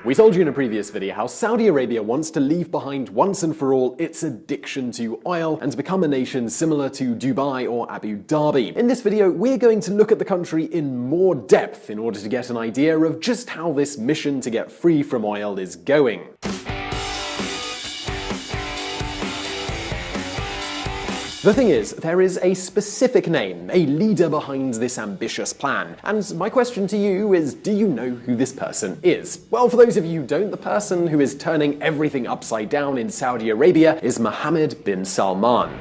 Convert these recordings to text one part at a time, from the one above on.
We told you in a previous video how Saudi Arabia wants to leave behind once and for all its addiction to oil and become a nation similar to Dubai or Abu Dhabi. In this video, we're going to look at the country in more depth in order to get an idea of just how this mission to get free from oil is going. The thing is, there is a specific name, a leader behind this ambitious plan. And my question to you is, do you know who this person is? Well, for those of you who don't, the person who is turning everything upside down in Saudi Arabia is Mohammed bin Salman.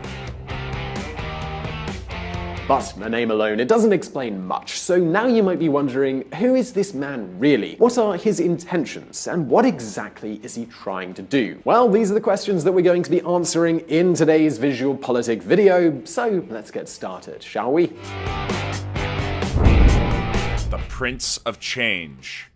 But a name alone, it doesn't explain much, so now you might be wondering, who is this man really? What are his intentions, and what exactly is he trying to do? Well, these are the questions that we're going to be answering in today's VisualPolitik video, so let's get started, shall we? The Prince of Change.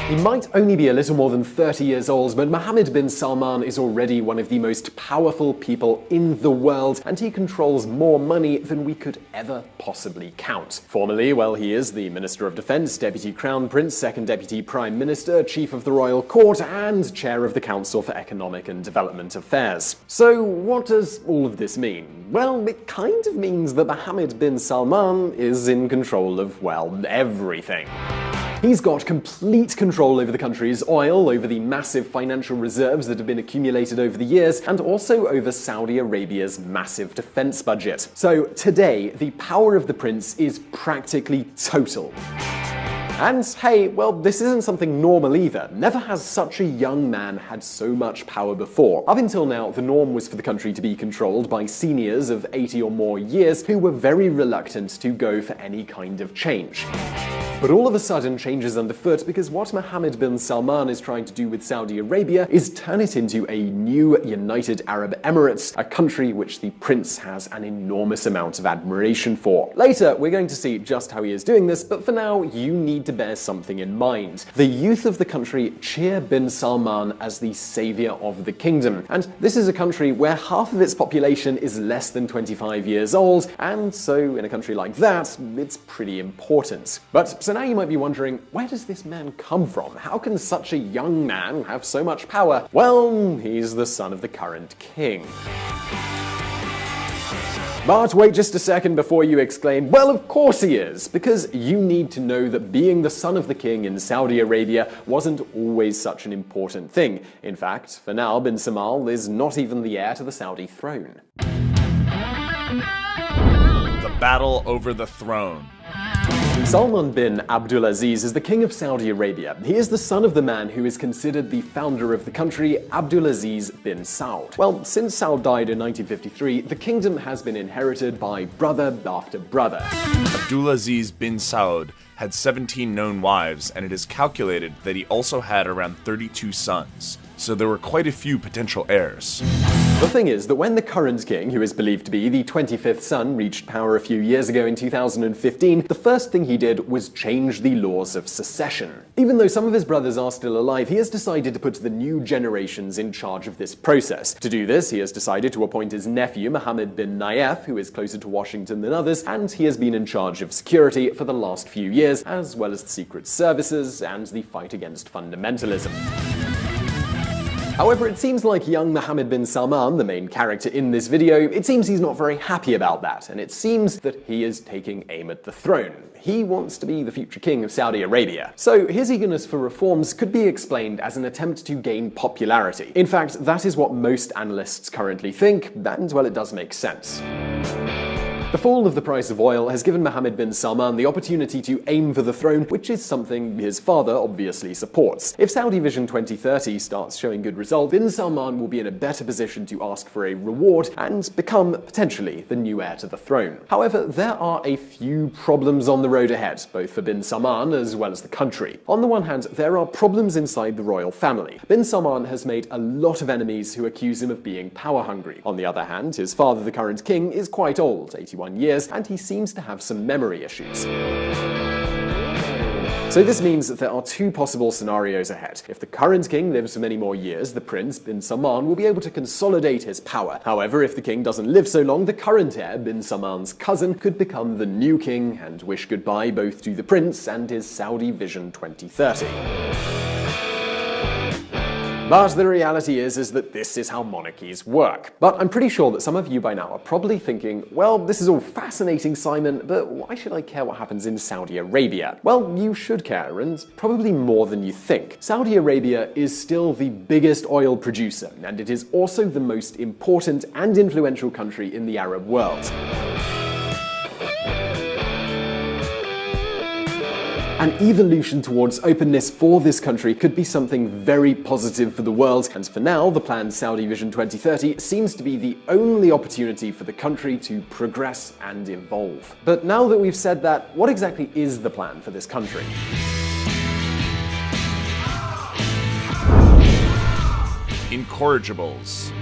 He might only be a little more than 30 years old, but Mohammed bin Salman is already one of the most powerful people in the world, and he controls more money than we could ever possibly count. Formerly, well, he is the Minister of Defense, Deputy Crown Prince, Second Deputy Prime Minister, Chief of the Royal Court, and Chair of the Council for Economic and Development Affairs. So what does all of this mean? Well, it kind of means that Mohammed bin Salman is in control of, well, everything. He's got complete control over the country's oil, over the massive financial reserves that have been accumulated over the years, and also over Saudi Arabia's massive defense budget. So today, the power of the prince is practically total. And hey, well, this isn't something normal either. Never has such a young man had so much power before. Up until now, the norm was for the country to be controlled by seniors of 80 or more years who were very reluctant to go for any kind of change. But all of a sudden, change is underfoot because what Mohammed bin Salman is trying to do with Saudi Arabia is turn it into a new United Arab Emirates, a country which the prince has an enormous amount of admiration for. Later, we're going to see just how he is doing this, but for now, you need to bear something in mind. The youth of the country cheer bin Salman as the savior of the kingdom, and this is a country where half of its population is less than 25 years old, and so in a country like that, it's pretty important. But so now you might be wondering, where does this man come from? How can such a young man have so much power? Well, he's the son of the current king. But wait just a second before you exclaim, well, of course he is, because you need to know that being the son of the king in Saudi Arabia wasn't always such an important thing. In fact, for now, bin Salman is not even the heir to the Saudi throne. The battle over the throne. Salman bin Abdulaziz is the king of Saudi Arabia. He is the son of the man who is considered the founder of the country, Abdulaziz bin Saud. Well, since Saud died in 1953, the kingdom has been inherited by brother after brother. Abdulaziz bin Saud had 17 known wives, and it is calculated that he also had around 32 sons. So there were quite a few potential heirs. The thing is that when the current king, who is believed to be the 25th son, reached power a few years ago in 2015, the first thing he did was change the laws of succession. Even though some of his brothers are still alive, he has decided to put the new generations in charge of this process. To do this, he has decided to appoint his nephew, Mohammed bin Nayef, who is closer to Washington than others, and he has been in charge of security for the last few years, as well as the secret services and the fight against fundamentalism. However, it seems like young Mohammed bin Salman, the main character in this video, it seems he's not very happy about that, and it seems that he is taking aim at the throne. He wants to be the future king of Saudi Arabia. So his eagerness for reforms could be explained as an attempt to gain popularity. In fact, that is what most analysts currently think, and well, it does make sense. The fall of the price of oil has given Mohammed bin Salman the opportunity to aim for the throne, which is something his father obviously supports. If Saudi Vision 2030 starts showing good results, bin Salman will be in a better position to ask for a reward and become potentially the new heir to the throne. However, there are a few problems on the road ahead, both for bin Salman as well as the country. On the one hand, there are problems inside the royal family. Bin Salman has made a lot of enemies who accuse him of being power-hungry. On the other hand, his father, the current king, is quite old, 81 years, and he seems to have some memory issues. So this means that there are two possible scenarios ahead. If the current king lives for many more years, the prince, bin Salman, will be able to consolidate his power. However, if the king doesn't live so long, the current heir, bin Salman's cousin, could become the new king and wish goodbye both to the prince and his Saudi Vision 2030. But the reality is that this is how monarchies work. But I'm pretty sure that some of you by now are probably thinking, well, this is all fascinating, Simon, but why should I care what happens in Saudi Arabia? Well, you should care, and probably more than you think. Saudi Arabia is still the biggest oil producer, and it is also the most important and influential country in the Arab world. An evolution towards openness for this country could be something very positive for the world, and for now, the planned Saudi Vision 2030 seems to be the only opportunity for the country to progress and evolve. But now that we've said that, what exactly is the plan for this country? Incorrigibles.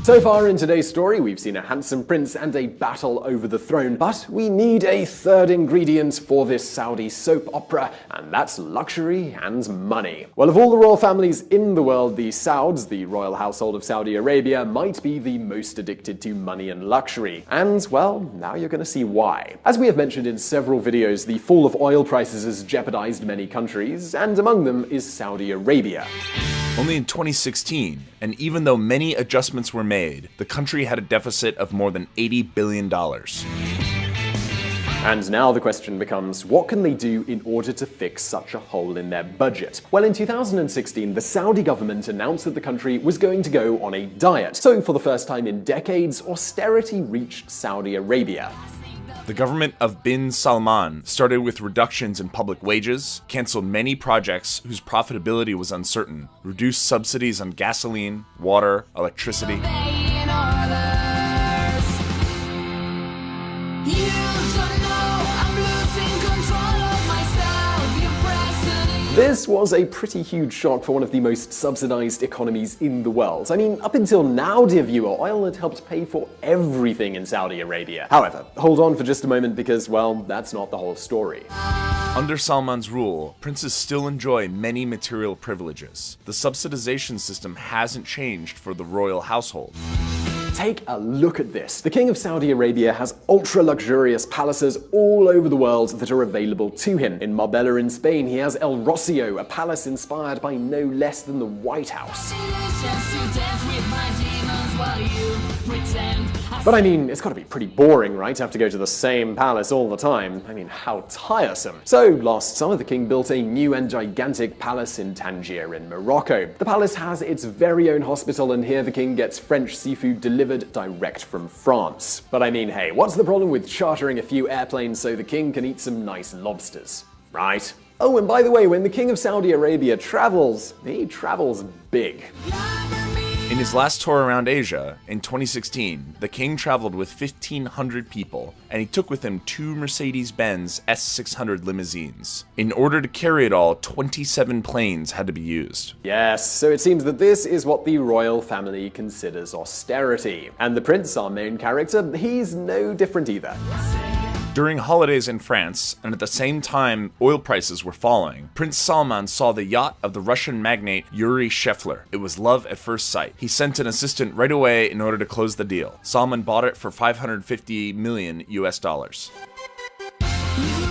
So far in today's story, we've seen a handsome prince and a battle over the throne, but we need a third ingredient for this Saudi soap opera, and that's luxury and money. Well, of all the royal families in the world, the Sauds, the royal household of Saudi Arabia, might be the most addicted to money and luxury. And, well, now you're going to see why. As we have mentioned in several videos, the fall of oil prices has jeopardized many countries, and among them is Saudi Arabia. Only in 2016, and even though many adjustments were made, the country had a deficit of more than $80 billion. And now the question becomes, what can they do in order to fix such a hole in their budget? Well, in 2016, the Saudi government announced that the country was going to go on a diet. So for the first time in decades, austerity reached Saudi Arabia. The government of bin Salman started with reductions in public wages, canceled many projects whose profitability was uncertain, reduced subsidies on gasoline, water, electricity. This was a pretty huge shock for one of the most subsidized economies in the world. I mean, up until now, dear viewer, oil had helped pay for everything in Saudi Arabia. However, hold on for just a moment because, well, that's not the whole story. Under Salman's rule, princes still enjoy many material privileges. The subsidization system hasn't changed for the royal household. Take a look at this. The King of Saudi Arabia has ultra-luxurious palaces all over the world that are available to him. In Marbella in Spain, he has El Rocio, a palace inspired by no less than the White House. But I mean, it's gotta be pretty boring, right? To have to go to the same palace all the time. I mean, how tiresome. So, last summer the king built a new and gigantic palace in Tangier in Morocco. The palace has its very own hospital, and here the king gets French seafood delivered direct from France. But I mean, hey, what's the problem with chartering a few airplanes so the king can eat some nice lobsters, right? Oh, and by the way, when the king of Saudi Arabia travels, he travels big. In his last tour around Asia, in 2016, the king traveled with 1,500 people, and he took with him 2 Mercedes-Benz S600 limousines. In order to carry it all, 27 planes had to be used. Yes, so it seems that this is what the royal family considers austerity. And the prince, our main character, he's no different either. During holidays in France, and at the same time oil prices were falling, Prince Salman saw the yacht of the Russian magnate Yuri Shefler. It was love at first sight. He sent an assistant right away in order to close the deal. Salman bought it for $550 million US.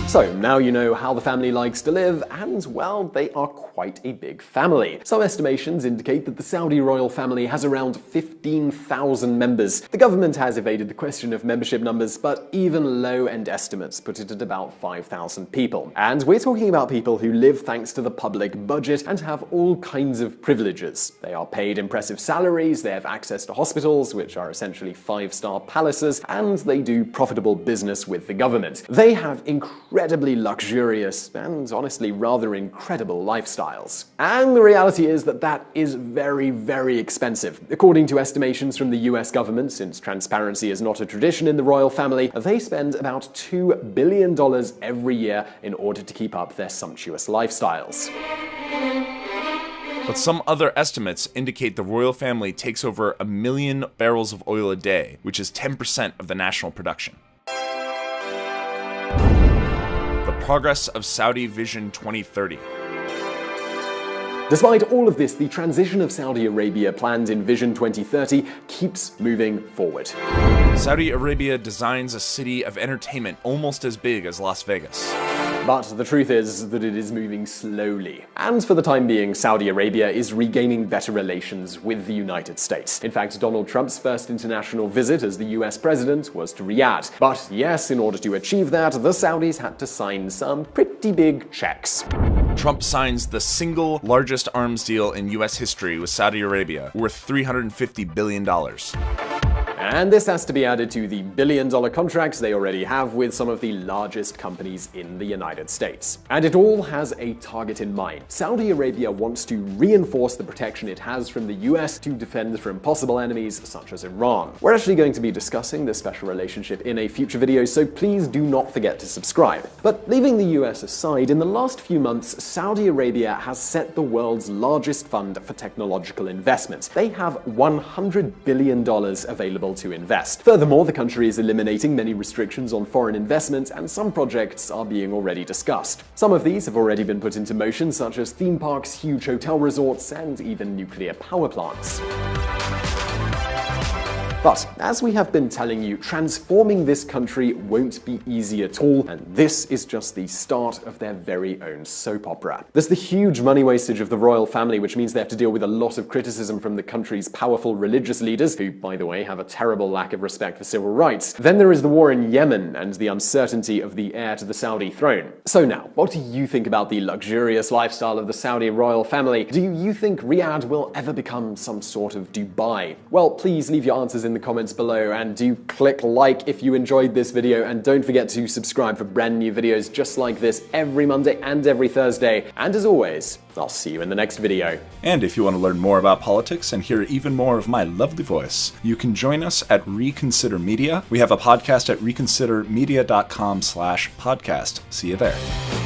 So now you know how the family likes to live, and well, they are quite a big family. Some estimations indicate that the Saudi royal family has around 15,000 members. The government has evaded the question of membership numbers, but even low-end estimates put it at about 5,000 people. And we're talking about people who live thanks to the public budget and have all kinds of privileges. They are paid impressive salaries, they have access to hospitals, which are essentially 5-star palaces, and they do profitable business with the government. They have incredibly luxurious and honestly rather incredible lifestyles. And the reality is that that is very, very expensive. According to estimations from the US government, since transparency is not a tradition in the royal family, they spend about $2 billion every year in order to keep up their sumptuous lifestyles. But some other estimates indicate the royal family takes over 1 million barrels of oil a day, which is 10% of the national production. The progress of Saudi Vision 2030. Despite all of this, the transition of Saudi Arabia planned in Vision 2030 keeps moving forward. Saudi Arabia designs a city of entertainment almost as big as Las Vegas. But the truth is that it is moving slowly. And for the time being, Saudi Arabia is regaining better relations with the United States. In fact, Donald Trump's first international visit as the US president was to Riyadh. But yes, in order to achieve that, the Saudis had to sign some pretty big checks. Trump signs the single largest arms deal in US history with Saudi Arabia, worth $350 billion. And this has to be added to the billion-dollar contracts they already have with some of the largest companies in the United States. And it all has a target in mind. Saudi Arabia wants to reinforce the protection it has from the US to defend from possible enemies such as Iran. We're actually going to be discussing this special relationship in a future video, so please do not forget to subscribe. But leaving the US aside, in the last few months, Saudi Arabia has set the world's largest fund for technological investments. They have $100 billion available to invest. Furthermore, the country is eliminating many restrictions on foreign investment, and some projects are being already discussed. Some of these have already been put into motion, such as theme parks, huge hotel resorts, and even nuclear power plants. But, as we have been telling you, transforming this country won't be easy at all, and this is just the start of their very own soap opera. There's the huge money wastage of the royal family, which means they have to deal with a lot of criticism from the country's powerful religious leaders, who, by the way, have a terrible lack of respect for civil rights. Then there is the war in Yemen and the uncertainty of the heir to the Saudi throne. So now, what do you think about the luxurious lifestyle of the Saudi royal family? Do you think Riyadh will ever become some sort of Dubai? Well, please leave your answers in the comments below, and do click like if you enjoyed this video, and don't forget to subscribe for brand new videos just like this every Monday and every Thursday. And as always, I'll see you in the next video. And if you want to learn more about politics and hear even more of my lovely voice, you can join us at Reconsider Media. We have a podcast at reconsidermedia.com/podcast. See you there.